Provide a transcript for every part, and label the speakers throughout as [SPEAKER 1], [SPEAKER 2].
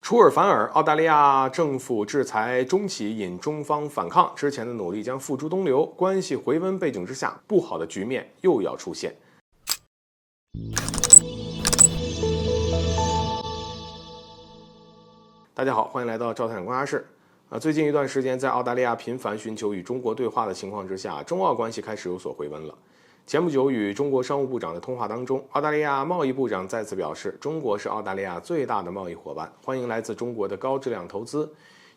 [SPEAKER 1] 出尔反尔，澳大利亚政府制裁中企引中方反抗，之前的努力将付诸东流，关系回温背景之下，不好的局面又要出现。大家好，欢迎来到赵太阳观察室。最近一段时间，在澳大利亚频繁寻求与中国对话的情况之下，中澳关系开始有所回温了。前不久与中国商务部长的通话当中，澳大利亚贸易部长再次表示，中国是澳大利亚最大的贸易伙伴，欢迎来自中国的高质量投资。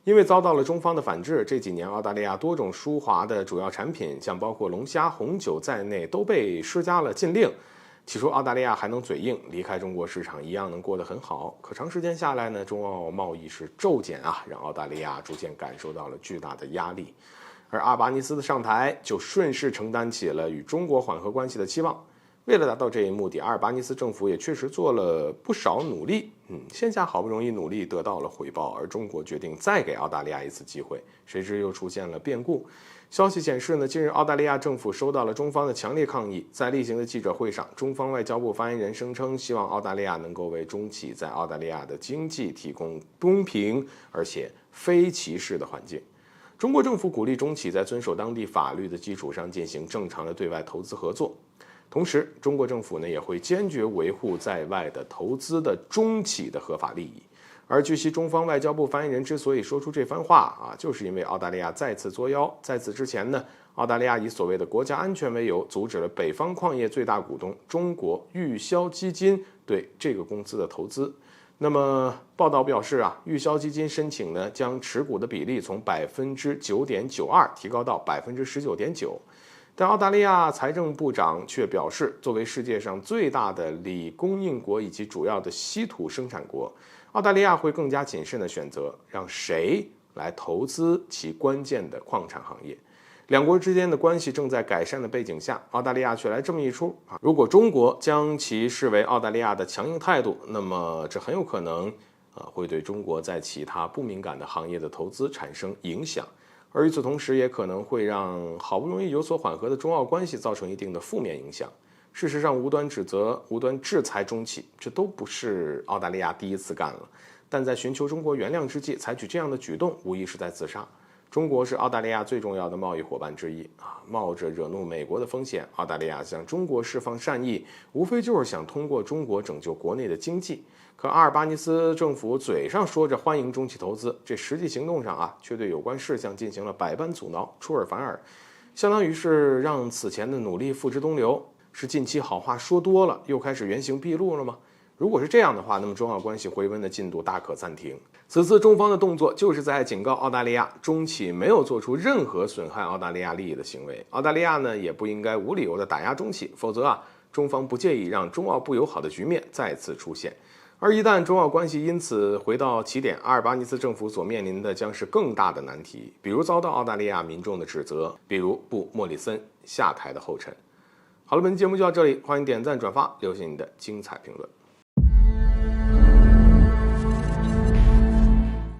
[SPEAKER 1] 因为遭到了中方的反制，这几年澳大利亚多种输华的主要产品，像包括龙虾、红酒在内，都被施加了禁令。起初澳大利亚还能嘴硬，离开中国市场一样能过得很好。可长时间下来呢，中澳贸易是骤减啊，让澳大利亚逐渐感受到了巨大的压力。而阿尔巴尼斯的上台就顺势承担起了与中国缓和关系的期望。为了达到这一目的，阿尔巴尼斯政府也确实做了不少努力。现下好不容易努力得到了回报，而中国决定再给澳大利亚一次机会，谁知又出现了变故。消息显示呢，近日澳大利亚政府收到了中方的强烈抗议，在例行的记者会上，中方外交部发言人声称，希望澳大利亚能够为中企在澳大利亚的经济提供公平而且非歧视的环境。中国政府鼓励中企在遵守当地法律的基础上进行正常的对外投资合作，同时中国政府呢也会坚决维护在外的投资的中企的合法利益。而据悉，中方外交部发言人之所以说出这番话就是因为澳大利亚再次作妖。在此之前呢，澳大利亚以所谓的国家安全为由，阻止了北方矿业最大股东中国裕骁基金对这个公司的投资。那么报道表示裕骁基金申请呢，将持股的比例从 9.92% 提高到 19.9%。但澳大利亚财政部长却表示，作为世界上最大的锂供应国以及主要的稀土生产国，澳大利亚会更加谨慎地选择让谁来投资其关键的矿产行业。两国之间的关系正在改善的背景下，澳大利亚却来这么一出。如果中国将其视为澳大利亚的强硬态度，那么这很有可能会对中国在其他不敏感的行业的投资产生影响，而与此同时也可能会让好不容易有所缓和的中澳关系造成一定的负面影响。事实上，无端指责、无端制裁中企，这都不是澳大利亚第一次干了。但在寻求中国原谅之际，采取这样的举动，无疑是在自杀。中国是澳大利亚最重要的贸易伙伴之一冒着惹怒美国的风险，澳大利亚向中国释放善意，无非就是想通过中国拯救国内的经济。可阿尔巴尼斯政府嘴上说着欢迎中企投资，这实际行动上却对有关事项进行了百般阻挠，出尔反尔，相当于是让此前的努力付之东流。是近期好话说多了，又开始原形毕露了吗？如果是这样的话，那么中澳关系回温的进度大可暂停。此次中方的动作就是在警告澳大利亚，中企没有做出任何损害澳大利亚利益的行为。澳大利亚呢，也不应该无理由的打压中企，否则中方不介意让中澳不友好的局面再次出现。而一旦中澳关系因此回到起点，阿尔巴尼斯政府所面临的将是更大的难题，比如遭到澳大利亚民众的指责，比如步莫里森下台的后尘。好了，本期节目就到这里，欢迎点赞转发，留下你的精彩评论。